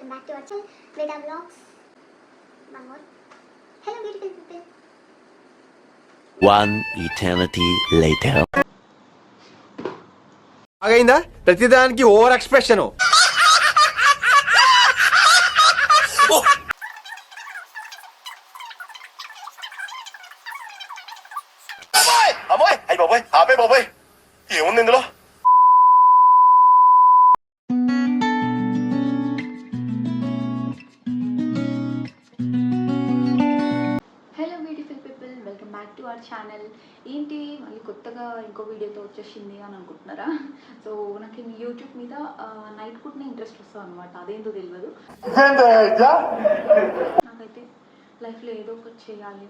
welcome back to our channel Veda Vlogs. One more. Hello beautiful people. One eternity later. ఆగైందా ప్రతిదానికి over expression. అమ్మాయి అయ్యి బాబాయ్ ఆపే బాబాయ్ ఏముంది ఇందులో. Hello beautiful people, welcome back to our channel. ఏంటి మళ్ళీ కొత్తగా ఇంకో వీడియోతో వచ్చేసింది అని అనుకుంటున్నారా? సో నాకు యూట్యూబ్ మీద నైట్ పూట్నే ఇంట్రెస్ట్ వస్తుంది అనమాట. అదేంటో తెలియదు. నాకైతే లైఫ్లో ఏదో ఒకటి చేయాలి,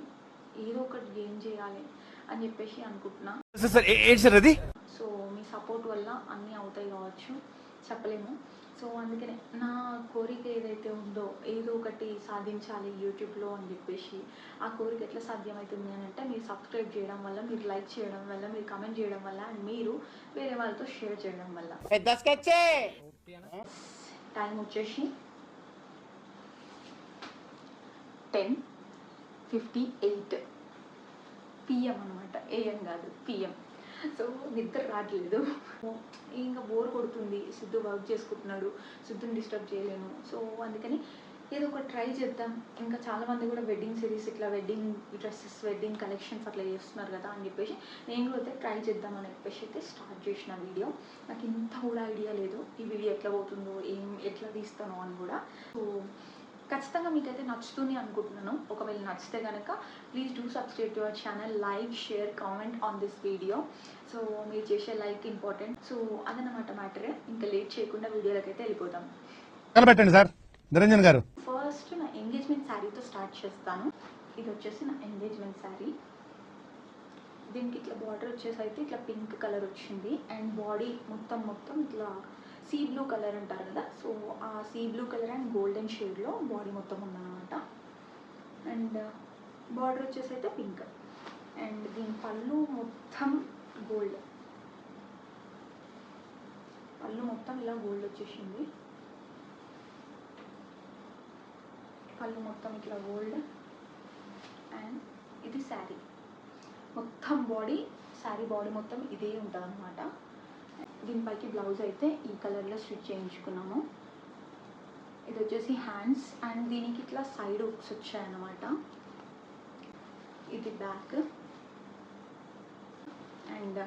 ఏదో ఒకటి గేమ్ చేయాలి అని చెప్పేసి అనుకుంటున్నా. సో మీ సపోర్ట్ వల్ల అన్నీ అవుతాయి కావచ్చు, చెప్పలేము. సో అందుకనే నా కోరిక ఏదైతే ఉందో ఏదో ఒకటి సాధించాలి యూట్యూబ్లో అని చెప్పేసి, ఆ కోరిక ఎట్లా సాధ్యమవుతుంది అని అంటే మీరు సబ్స్క్రైబ్ చేయడం వల్ల, మీరు లైక్ చేయడం వల్ల, మీరు కమెంట్ చేయడం వల్ల, అండ్ మీరు వేరే వాళ్ళతో షేర్ చేయడం వల్ల. టైం వచ్చేసి 10:58 PM అనమాట. AM కాదు, PM. సో నిద్ర రావట్లేదు, ఇంకా బోర్ కొడుతుంది. సిద్ధు వర్క్ చేసుకుంటున్నాడు, సిద్ధుని డిస్టర్బ్ చేయలేను. సో అందుకని ఏదో ఒక ట్రై చేద్దాం. ఇంకా చాలామంది కూడా వెడ్డింగ్ సిరీస్, ఇట్లా వెడ్డింగ్ డ్రెస్సెస్, వెడ్డింగ్ కలెక్షన్స్ అట్లా చేస్తున్నారు కదా అని చెప్పేసి నేను కూడా అయితే ట్రై చేద్దాం అని చెప్పేసి అయితే స్టార్ట్ చేసిన వీడియో. నాకు ఇంత కూడా ఐడియా లేదు ఈ వీడియో ఎట్లా పోతుందో, ఎట్లా తీస్తానో అని కూడా. సో ఖచ్చితంగా మీకైతే నచ్చుతుంది అనుకుంటున్నాను. ఒకవేళ నచ్చితే కనుక please do subscribe to our channel, like, share, comment on this video. So మీరు చేసే లైక్ ఇంపార్టెంట్. సో అదనమాట మ్యాటరే. ఇంకా లేట్ చేయకుండా వీడియోలోకి అయితే వెళ్ళిపోతాం. పెట్టండి సార్ నిరంజన్ గారు. ఫస్ట్ నా ఎంగేజ్మెంట్ శారీతో స్టార్ట్ చేస్తాను. ఇది వచ్చేసి నా ఎంగేజ్మెంట్ శారీ. దీనికి ఇట్లా బార్డర్ వచ్చేసి అయితే ఇట్లా పింక్ కలర్ వచ్చింది, అండ్ బాడీ మొత్తం ఇట్లా సీ బ్లూ కలర్ అంటారు కదా. సో ఆ sea blue colour and golden షేడ్లో బాడీ మొత్తం ఉందన్నమాట. అండ్ బార్డర్ వచ్చేసి అయితే పింక్, అండ్ దీని పళ్ళు మొత్తం గోల్డ్. పళ్ళు మొత్తం ఇలా గోల్డ్ వచ్చేసింది. పళ్ళు మొత్తం ఇట్లా గోల్డ్. అండ్ ఇది శారీ మొత్తం బాడీ, శారీ బాడీ మొత్తం ఇదే ఉంటుంది అనమాట. దీనిపైకి బ్లౌజ్ అయితే ఈ కలర్లో స్టిచ్ చేయించుకున్నాము. ఇది వచ్చేసి హ్యాండ్స్, అండ్ దీనికి ఇట్లా సైడ్ హుక్స్ వచ్చాయన్నమాట. ఇది బ్యాక్, అండ్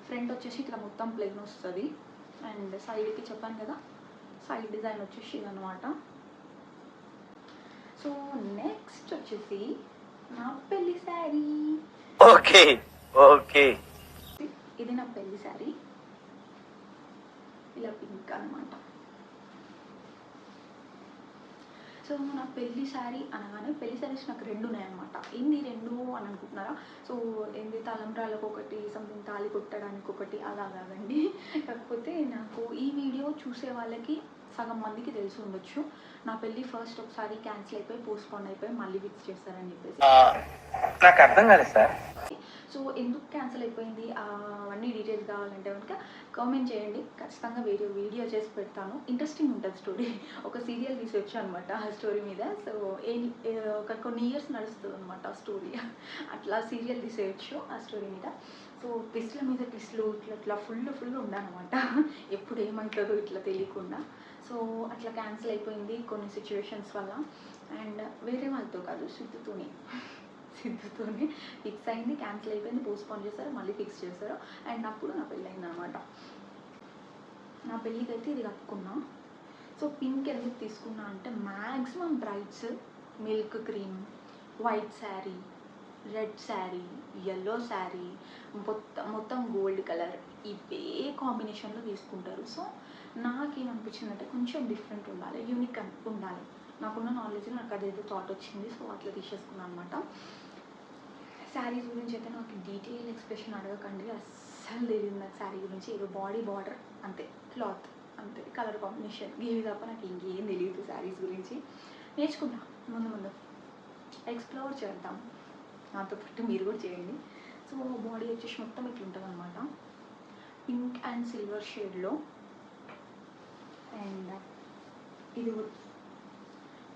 ఫ్రంట్ వచ్చేసి ఇట్లా మొత్తం ప్లెయిన్ వస్తుంది. అండ్ సైడ్కి చెప్పాను కదా, సైడ్ డిజైన్ వచ్చేసి ఇదన్నమాట. సో నెక్స్ట్ వచ్చేసి నా పెళ్లి శారీ. ఓకే ఓకే, ఇది నా పెళ్లి శారీ, ఇలా పింక్ అనమాట. సో నా పెళ్లి శారీ అనగానే, పెళ్లి శారీస్ నాకు రెండు ఉన్నాయన్నమాట. ఏంది రెండు అని అనుకుంటున్నారా? సో ఏంది తలంబ్రాలకు ఒకటి, సంథింగ్ తాళి కొట్టడానికి ఒకటి, అలా కాదండి. కాకపోతే నాకు ఈ వీడియో చూసే వాళ్ళకి సగం మందికి తెలిసి ఉండొచ్చు, నా పెళ్ళి ఫస్ట్ ఒకసారి క్యాన్సిల్ అయిపోయి, పోస్ట్పోన్ అయిపోయి, మళ్ళీ ఫిక్స్ చేస్తారని చెప్పేసి. నాకు అర్థం కాలేదు సార్. సో ఎందుకు క్యాన్సిల్ అయిపోయింది, అవన్నీ డీటెయిల్స్ కావాలంటే కనుక కామెంట్ చేయండి. ఖచ్చితంగా వీడియో చేసి పెడతాను. ఇంట్రెస్టింగ్ ఉంటుంది స్టోరీ. ఒక సీరియల్ తీసొచ్చు అనమాట ఆ స్టోరీ మీద. సో ఒక కొన్ని ఇయర్స్ నడుస్తుంది అనమాట ఆ స్టోరీ. అట్లా సీరియల్ తీసేయచ్చు ఆ స్టోరీ మీద. సో ట్విస్ట్ల మీద ట్విస్ట్లు ఇట్లా ఫుల్ ఉండనమాట. ఎప్పుడు ఏమవుతుందో ఇట్లా తెలియకుండా. సో అట్లా క్యాన్సిల్ అయిపోయింది కొన్ని సిచ్యువేషన్స్ వల్ల. అండ్ వేరే వాళ్ళతో కాదు, సిద్ధుతోనే ఫిక్స్ అయింది, క్యాన్సిల్ అయిపోయింది, పోస్ట్పోన్ చేశారు, మళ్ళీ ఫిక్స్ చేశారు. అండ్ అప్పుడు నా పెళ్ళి అయింది అనమాట. నా పెళ్ళికి అయితే ఇది కట్టుకున్నా. సో పింక్ ఎందుకు తీసుకున్నా అంటే, maximum brides milk cream, white sari, red sari, yellow sari, మొత్తం గోల్డ్ కలర్, ఇవే కాంబినేషన్లో తీసుకుంటారు. సో నాకేమనిపించిందంటే కొంచెం డిఫరెంట్ ఉండాలి, యూనిక్ ఉండాలి. నాకున్న నాలెడ్జ్ నాకు అదేదో థాట్ వచ్చింది. సో అట్లా తీసేసుకున్నాను అనమాట. శారీస్ గురించి అయితే నాకు డీటెయిల్ ఎక్స్ప్రెషన్ అడగకండి, అస్సలు తెలియదు నాకు శారీ గురించి. ఏదో బాడీ బార్డర్ అంతే, క్లాత్ అంతే, కలర్ కాంబినేషన్, ఇవి తప్ప నాకు ఇంకేం తెలియదు శారీస్ గురించి. నేర్చుకుంటా, ముందు ఎక్స్ప్లోర్ చేద్దాం, నాతో పాటు మీరు కూడా చేయండి. సో బాడీ వచ్చేసి మొత్తం ఇట్లుంటుంది అనమాట, పింక్ అండ్ సిల్వర్ షేడ్లో. అండ్ ఇది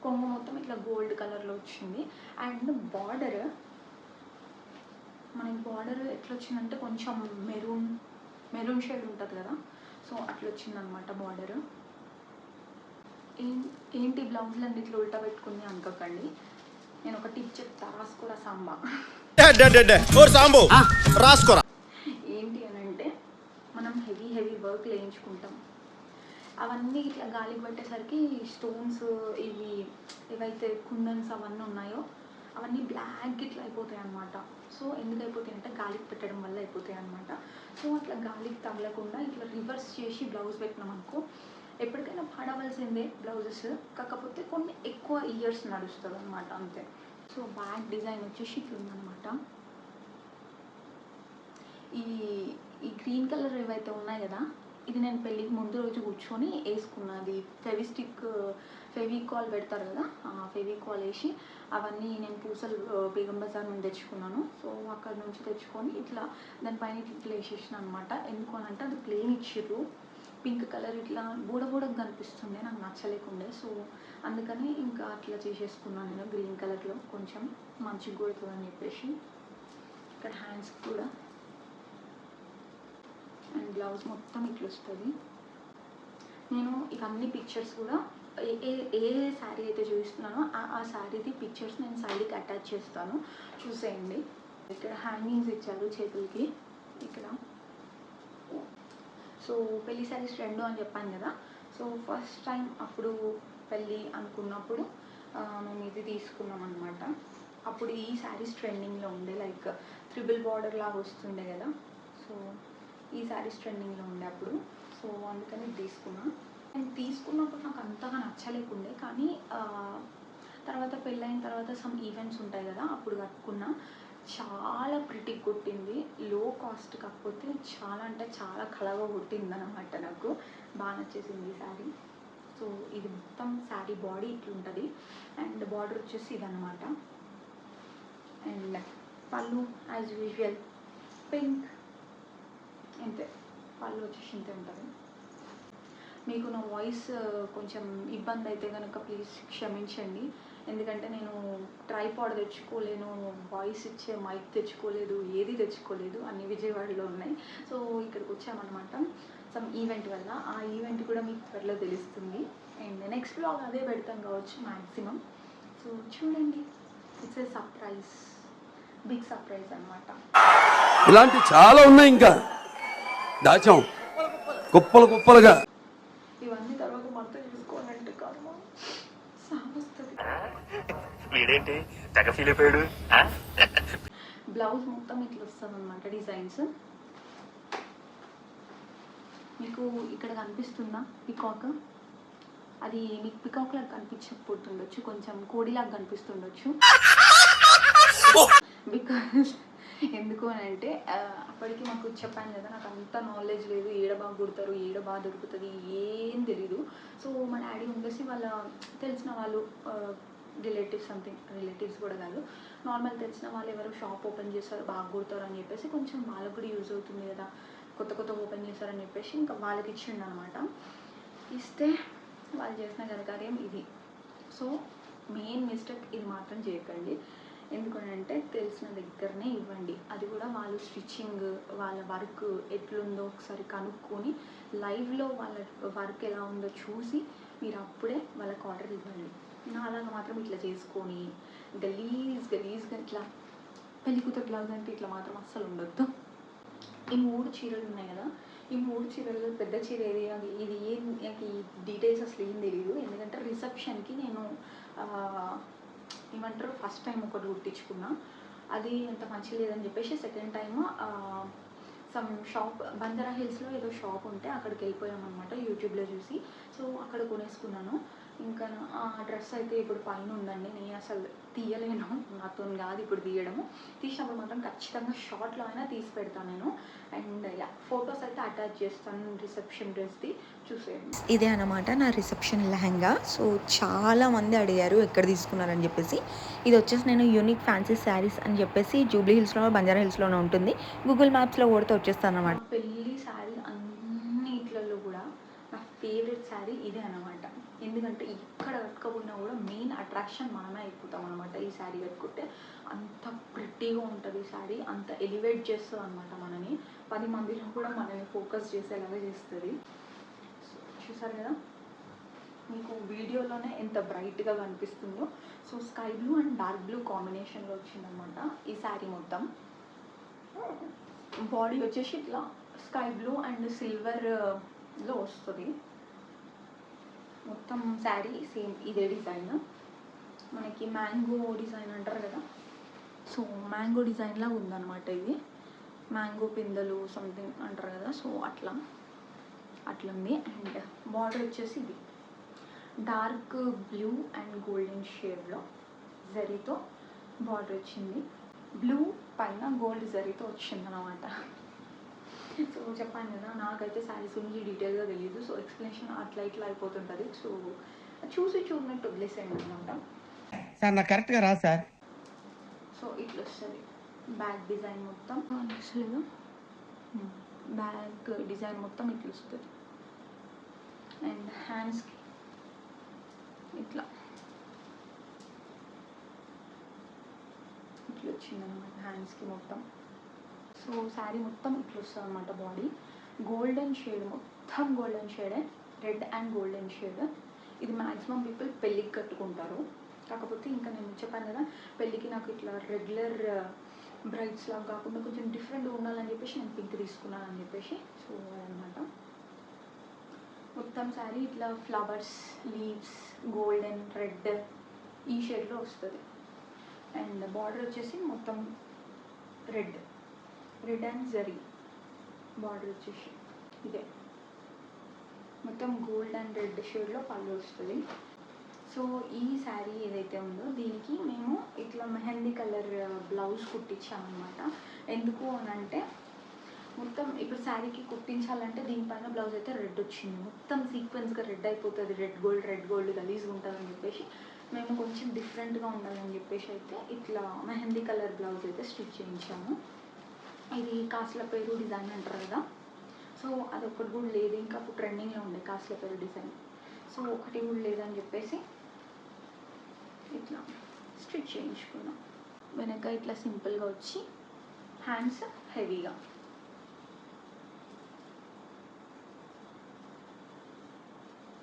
కొంగు మొత్తం ఇట్లా గోల్డ్ కలర్లో వచ్చింది. అండ్ బార్డర్ మనకి బార్డర్ ఎట్లా వచ్చిందంటే కొంచెం మెరూన్ షేడ్ ఉంటుంది కదా, సో అట్లా వచ్చిందనమాట బార్డర్. ఏంటి బ్లౌజ్లు అన్ని ఇట్లా ఉల్టా పెట్టుకుంది అనుకోకండి. నేను ఒక టిప్ చెప్తా, రాసుకోరా సాంబా. ఏంటి అని అంటే మనం హెవీ వర్క్ వేయించుకుంటాం, అవన్నీ ఇట్లా గాలికి పట్టేసరికి స్టోన్స్ ఏవైతే కుందన్స్ అవన్నీ ఉన్నాయో అవన్నీ బ్లాక్ ఇట్లా అయిపోతాయి అన్నమాట. సో ఎందుకు అయిపోతాయి అంటే గాలికి పెట్టడం వల్ల అయిపోతాయి అన్నమాట. సో అట్లా గాలికి తగలకుండా ఇట్లా రివర్స్ చేసి బ్లౌజ్ పెట్టినాం అనుకో, ఎప్పటికైనా పాడవలసిందే బ్లౌజెస్, కాకపోతే కొన్ని ఎక్కువ ఇయర్స్ నడుస్తుంది అనమాట, అంతే. సో బ్యాక్ డిజైన్ వచ్చేసి ఇట్లా ఉందన్నమాట. ఈ గ్రీన్ కలర్ ఏవైతే ఉన్నాయి కదా, ఇది నేను పెళ్ళికి ముందు రోజు కూర్చొని వేసుకున్నది. ఫెవికాల్ పెడతారు కదా, ఫెవికాల్ వేసి అవన్నీ నేను పూసలు బేగం బజార్ నుంచి తెచ్చుకున్నాను. సో అక్కడ నుంచి తెచ్చుకొని ఇట్లా దానిపైన ఇట్లా వేసేసిన అనమాట. ఎందుకు అని అంటే అది ప్లెయిన్ ఇచ్చిర్రు, పింక్ కలర్ ఇట్లా బూడగా కనిపిస్తుండే, నాకు నచ్చలేకుండే. సో అందుకని ఇంకా అట్లా చేసేసుకున్నాను నేను గ్రీన్ కలర్లో, కొంచెం మంచిగా కొడుతుందని చెప్పేసి. ఇక్కడ హ్యాండ్స్ కూడా అండ్ బ్లౌజ్ మొత్తం ఇట్లా వస్తుంది. నేను ఇవన్నీ పిక్చర్స్ కూడా ఏ శారీ అయితే చూపిస్తున్నానో ఆ శారీది పిక్చర్స్ నేను సైడ్కి అటాచ్ చేస్తాను, చూసేయండి. ఇక్కడ హ్యాంగింగ్స్ ఇచ్చారు చేతులకి ఇక్కడ. సో పెళ్లి శారీస్ 2 అని చెప్పాను కదా. సో ఫస్ట్ టైం అప్పుడు పెళ్ళి అనుకున్నప్పుడు మేము ఇది తీసుకున్నాం అనమాట. అప్పుడు ఈ శారీస్ ట్రెండింగ్లో ఉండే, లైక్ ట్రిపుల్ బార్డర్ లాగా వస్తుండే కదా. సో ఈ శారీస్ ట్రెండింగ్లో ఉండే అప్పుడు, సో అందుకని తీసుకున్నా. నేను తీసుకున్నప్పుడు నాకు అంతగా నచ్చలేకుండే, కానీ తర్వాత పెళ్ళైన తర్వాత సమ్ ఈవెంట్స్ ఉంటాయి కదా, అప్పుడు కట్టుకున్నా. చాలా ప్రిటీ కొట్టింది, లో కాస్ట్, కాకపోతే చాలా అంటే చాలా కలగా కొట్టింది అనమాట. నాకు బాగా నచ్చేసింది ఈ శారీ. సో ఇది మొత్తం శారీ బాడీ ఇట్లుంటుంది అండ్ బార్డర్ వచ్చేసి ఇదన్నమాట. అండ్ పళ్ళు యాజ్ యూజువల్ పింక్, ఇంతే. పళ్ళు వచ్చేసి ఇంతే ఉంటుంది. మీకు నా వాయిస్ కొంచెం ఇబ్బంది అయితే కనుక ప్లీజ్ క్షమించండి, ఎందుకంటే నేను ట్రైపాడ్ తెచ్చుకోలేను, వాయిస్ ఇచ్చే మైక్ తెచ్చుకోలేదు, ఏది తెచ్చుకోలేదు, అన్ని విజయవాడలో ఉన్నాయి. సో ఇక్కడికి వచ్చామన్నమాట సమ్ ఈవెంట్ వల్ల. ఆ ఈవెంట్ కూడా మీకు త్వరలో తెలుస్తుంది అండ్ నెక్స్ట్ బ్లాగ్ అదే పెడతాం కావచ్చు మ్యాక్సిమం. సో చూడండి, it's a surprise, big surprise అనమాట. ఇలాంటి చాలా ఉన్నాయి, ఇంకా దాచాం కుప్పలుగా. ఇవన్నీ తర్వాత మనతో చూసుకోవాలంటే కాదు సామస్తుంది. వీడేంటి తెగ ఫీల్ అయిపోయాడు. బ్లౌజ్ మొత్తం ఇట్లా వస్తుంది అనమాట డిజైన్స్. మీకు ఇక్కడ కనిపిస్తుందా పికాక్? అది మీకు పికాక్ లాగా కనిపించకపోతుండొచ్చు, కొంచెం కోడిలాగా కనిపిస్తుండొచ్చు. బికాజ్ ఎందుకు అని అంటే అప్పటికి మాకు చెప్పాను కదా, నాకు అంత నాలెడ్జ్ లేదు, ఏడ బాగా కుడతారు, ఏడ బాగా దొరుకుతుంది ఏం తెలీదు. సో మా డాడీ ఉండేసి వాళ్ళ తెలిసిన వాళ్ళు రిలేటివ్స్ కూడా కాదు, నార్మల్ తెలిసిన వాళ్ళు ఎవరు షాప్ ఓపెన్ చేస్తారు బాగా కుడతారు అని చెప్పేసి, కొంచెం వాళ్ళకు కూడా యూజ్ అవుతుంది కదా, కొత్త ఓపెన్ చేస్తారని చెప్పేసి ఇంకా వాళ్ళకి ఇచ్చిండు అనమాట. ఇస్తే వాళ్ళు చేసిన ఘనకార్యం ఇది. సో మెయిన్ మిస్టేక్ ఇది మాత్రం చేయకండి, ఎందుకంటే తెలిసిన దగ్గరనే ఇవ్వండి. అది కూడా వాళ్ళు స్టిచ్చింగ్, వాళ్ళ వర్క్ ఎట్లుందో ఒకసారి కనుక్కొని లైవ్లో వాళ్ళ వర్క్ ఎలా ఉందో చూసి మీరు అప్పుడే వాళ్ళకి ఆర్డర్ ఇవ్వండి. అలాగా మాత్రం ఇట్లా చేసుకొని గలీజ్గా ఇట్లా పెళ్లి కూతురు బ్లౌజ్ అంటే ఇట్లా మాత్రం అస్సలు ఉండొద్దు. ఈ 3 చీరలు ఉన్నాయి కదా, ఈ 3 చీరల్లో పెద్ద చీర ఏది, ఇది ఏం, నాకు ఈ డీటెయిల్స్ అసలు ఏం తెలియదు. ఎందుకంటే రిసెప్షన్కి నేను ఏమంటారు ఫస్ట్ టైం ఒకటి కుట్టించుకున్నా, అది అంత మంచి లేదని చెప్పేసి second time some shop Banjara హిల్స్లో ఏదో షాప్ ఉంటే అక్కడికి వెళ్ళిపోయామన్నమాట యూట్యూబ్లో చూసి. సో అక్కడ కొనేసుకున్నాను. ఇంకా ఆ డ్రెస్ అయితే ఇప్పుడు పైన ఉందండి, నేను అసలు తీయలేను, నాతో కాదు ఇప్పుడు తీయడము. తీసినప్పుడు మాత్రం ఖచ్చితంగా షార్ట్లో అయినా తీసి పెడతాను నేను. అండ్ ఫొటోస్ అయితే అటాచ్ చేస్తాను రిసెప్షన్ డ్రెస్ది, చూసేయండి. ఇదే అన్నమాట నా రిసెప్షన్ లెహంగా. సో చాలా మంది అడిగారు ఎక్కడ తీసుకున్నారని చెప్పేసి. ఇది వచ్చేసి నేను యూనిక్ ఫ్యాన్సీ శారీస్ అని చెప్పేసి జూబ్లీ హిల్స్లో బంజారా హిల్స్లోనే ఉంటుంది, గూగుల్ మ్యాప్స్లో కొడితే వచ్చేస్తాను అన్నమాట. పెళ్ళి శారీ అన్నిట్లలో కూడా నా ఫేవరెట్ శారీ ఇదే అన్నమాట. ఎందుకంటే ఎక్కడ కట్టుకోకుండా కూడా మెయిన్ అట్రాక్షన్ మనమే అయిపోతాం అనమాట ఈ శారీ కట్టుకుంటే. అంత ప్రిట్టీగా ఉంటుంది ఈ శారీ, అంత ఎలివేట్ చేస్తుంది అనమాట మనని, 10 మందిలో కూడా మనని ఫోకస్ చేసేలాగా చేస్తుంది. సో చూసారు కదా మీకు వీడియోలోనే ఎంత బ్రైట్గా కనిపిస్తుందో. So sky blue and dark blue కాంబినేషన్లో వచ్చిందనమాట ఈ శారీ మొత్తం. బాడీ వచ్చేసి ఇట్లా స్కై బ్లూ అండ్ సిల్వర్లో వస్తుంది మొత్తం శారీ. సేమ్ ఇదే డిజైన్, మనకి మ్యాంగో డిజైన్ అంటారు కదా, సో మ్యాంగో డిజైన్లా ఉందన్నమాట ఇది. మ్యాంగో పిందెలు సంథింగ్ అంటారు కదా, సో అట్లుంది. అండ్ బార్డర్ వచ్చేసి ఇది డార్క్ బ్లూ అండ్ గోల్డెన్ షేడ్లో జరీతో బార్డర్ వచ్చింది. బ్లూ పైన గోల్డ్ జరీతో వచ్చిందనమాట. సో చెప్పాను కదా నాకైతే శారీస్ గురించి డీటెయిల్గా తెలియదు, సో ఎక్స్ప్లెనేషన్ అట్లా ఇట్లా అయిపోతుంటుంది. సో చూసినట్టు వదిలేసేయండి అనమాట. సార్ నాకు కరెక్ట్గా రా సార్. సో ఇట్లా వస్తుంది బ్యాక్ డిజైన్ మొత్తం అనిపిస్తలేదు, బ్యాక్ డిజైన్ మొత్తం ఇట్లా వస్తుంది. అండ్ హ్యాండ్స్కి ఇట్లా వచ్చిందనమాట హ్యాండ్స్కి మొత్తం. సో శారీ మొత్తం ఇట్లా వస్తుంది అనమాట. బాడీ గోల్డెన్ షేడ్, మొత్తం గోల్డెన్ షేడే, రెడ్ అండ్ గోల్డెన్ షేడ్. ఇది మ్యాక్సిమం పీపుల్ పెళ్ళికి కట్టుకుంటారు. కాకపోతే ఇంకా నేను చెప్పాను కదా పెళ్ళికి నాకు ఇట్లా రెగ్యులర్ బ్రైడ్స్ లాగా కాకుండా కొంచెం డిఫరెంట్గా ఉండాలని చెప్పేసి నేను పింక్ తీసుకున్నాను అని చెప్పేసి. సో అదనమాట మొత్తం శారీ ఇట్లా ఫ్లవర్స్, లీవ్స్, గోల్డెన్, రెడ్ ఈ షేడ్లో వస్తుంది. అండ్ బార్డర్ వచ్చేసి మొత్తం రెడ్ అండ్ జరీ బార్డర్ వచ్చేసి ఇదే మొత్తం గోల్డ్ అండ్ రెడ్ షేడ్లో పళ్ళు వస్తుంది. సో ఈ శారీ ఏదైతే ఉందో దీనికి మేము ఇట్లా మెహందీ కలర్ బ్లౌజ్ కుట్టించామన్నమాట. ఎందుకు అని అంటే మొత్తం ఇప్పుడు శారీకి కుట్టించాలంటే దీనిపైన బ్లౌజ్ అయితే రెడ్ వచ్చింది, మొత్తం సీక్వెన్స్గా రెడ్ అయిపోతుంది, రెడ్ గోల్డ్ గలీజ్గా ఉంటుందని చెప్పేసి మేము కొంచెం డిఫరెంట్గా ఉండాలని చెప్పేసి అయితే ఇట్లా మెహందీ కలర్ బ్లౌజ్ అయితే స్టిచ్ చేయించాము. ఇది కాసుల పేరు డిజైన్ అంటారు కదా, సో అది ఒకటి కూడా లేదు, ఇంకా అప్పుడు ట్రెండింగ్లో ఉండే కాసుల పేరు డిజైన్. సో ఒకటి కూడా లేదని చెప్పేసి ఇట్లా స్టిచ్ చేయించుకున్నాం. వెనక ఇట్లా సింపుల్గా వచ్చి హ్యాండ్స్ హెవీగా,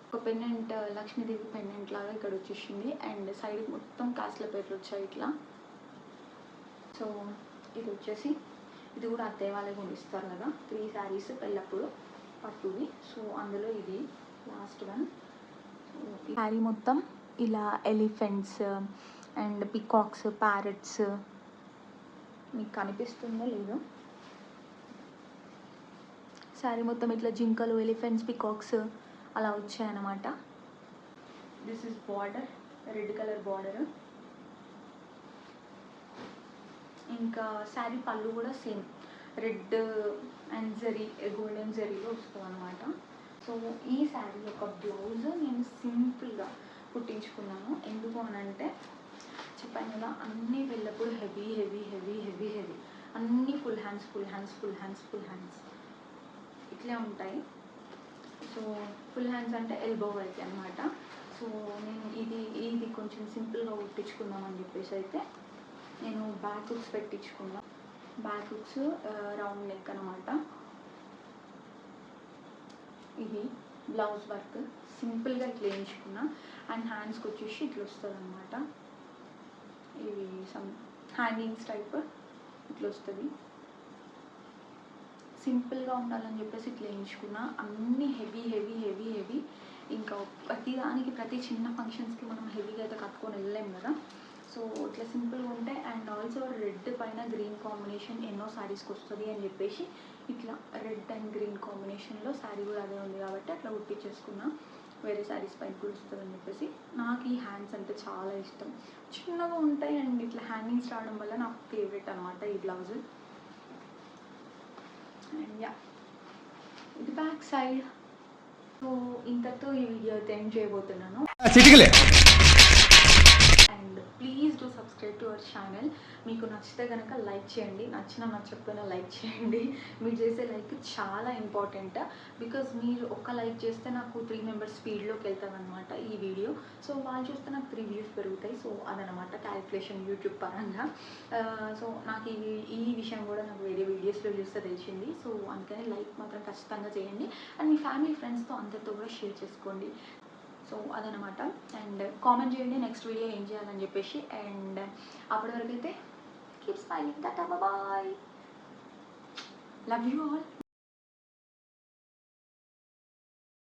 ఒక పెండెంట్ లక్ష్మీదేవి పెండెంట్ లాగా ఇక్కడ వచ్చేసింది. అండ్ సైడ్ మొత్తం కాసుల పేర్లు వచ్చాయి ఇట్లా. సో ఇది వచ్చేసి ఇది కూడా అత్తయ్య వాళ్ళకి పంపిస్తారు కదా 3 శారీస్ పెళ్ళప్పుడు పట్టువి. సో అందులో ఇది లాస్ట్ వన్. శారీ మొత్తం ఇలా ఎలిఫెంట్స్ అండ్ పికాక్స్, ప్యారెట్స్ మీకు కనిపిస్తుందో లేదో, శారీ మొత్తం ఇట్లా జింకలు, ఎలిఫెంట్స్, పికాక్స్ అలా వచ్చాయన్నమాట. This is border, red colour border. ఇంకా శారీ పళ్ళు కూడా same red and zari, golden జరీలో వస్తుంది అనమాట. సో ఈ శారీ యొక్క బ్లౌజ్ నేను సింపుల్గా కుట్టించుకున్నాను. ఎందుకు అని అంటే చెప్పాను కదా అన్నీ వెళ్ళప్పుడు హెవీ అన్నీ ఫుల్ హ్యాండ్స్ ఇట్లే ఉంటాయి. సో ఫుల్ హ్యాండ్స్ అంటే ఎల్బో వరకు అనమాట. సో నేను ఇది కొంచెం సింపుల్గా కుట్టించుకుందామని చెప్పేసి అయితే నేను బ్యాక్ హుక్స్ పెట్టించుకున్నా. బ్యాక్ హుక్స్ రౌండ్ నెక్ అనమాట. ఇది బ్లౌజ్ వర్క్ సింపుల్గా ఇట్లా వేయించుకున్నా. అండ్ హ్యాండ్స్కి వచ్చేసి ఇట్లా వస్తుంది అనమాట. ఇవి సమ్ హ్యాంగింగ్స్ టైప్ ఇట్లా వస్తుంది. సింపుల్గా ఉండాలని చెప్పేసి ఇట్లా వేయించుకున్నా. అన్నీ హెవీ. ఇంకా ప్రతి చిన్న ఫంక్షన్స్కి మనం హెవీగా అయితే కట్టుకొని వెళ్ళలేము కదా. సో ఇట్లా సింపుల్గా ఉంటాయి. అండ్ ఆల్సో రెడ్ పైన గ్రీన్ కాంబినేషన్ ఎన్నో శారీస్కి వస్తుంది అని చెప్పేసి ఇట్లా రెడ్ అండ్ గ్రీన్ కాంబినేషన్లో శారీ కూడా అదే ఉంది కాబట్టి అట్లా కుట్టించేసుకున్నా. వేరే శారీస్ పైన కూడా వస్తుంది అని చెప్పేసి. నాకు ఈ హ్యాండ్స్ అంటే చాలా ఇష్టం, చిన్నగా ఉంటాయి అండ్ ఇట్లా హ్యాంగింగ్స్ రావడం వల్ల నాకు ఫేవరెట్ అనమాట ఈ బ్లౌజ్. అండ్ యా ఇది బ్యాక్ సైడ్. సో ఇంతతో ఈ వీడియో అయితే ఎండ్ చేయబోతున్నాను. And please do subscribe to our channel. మీకు నచ్చితే కనుక లైక్ చేయండి, నచ్చకపోయినా లైక్ చేయండి. మీరు చేసే లైక్ చాలా ఇంపార్టెంట్. బికాజ్ మీరు ఒక్క లైక్ చేస్తే నాకు 3 మెంబర్స్ స్పీడ్లోకి వెళ్తామన్నమాట ఈ వీడియో. సో వాళ్ళు చూస్తే నాకు 3 వ్యూస్ పెరుగుతాయి. సో అదనమాట క్యాలిక్యులేషన్ యూట్యూబ్ పరంగా. సో నాకు ఈ విషయం కూడా నాకు వేరే వీడియోస్లో చూస్తే తెలిసింది. సో అందుకని లైక్ మాత్రం ఖచ్చితంగా చేయండి. అండ్ మీ ఫ్యామిలీ ఫ్రెండ్స్తో అందరితో కూడా షేర్ చేసుకోండి. సో అదనమాట. అండ్ కామెంట్ చేయండి నెక్స్ట్ వీడియో ఏం చేయాలని చెప్పేసి. అండ్ అప్పటి వరకు అయితే keep smiling. Tata, bye, love you all.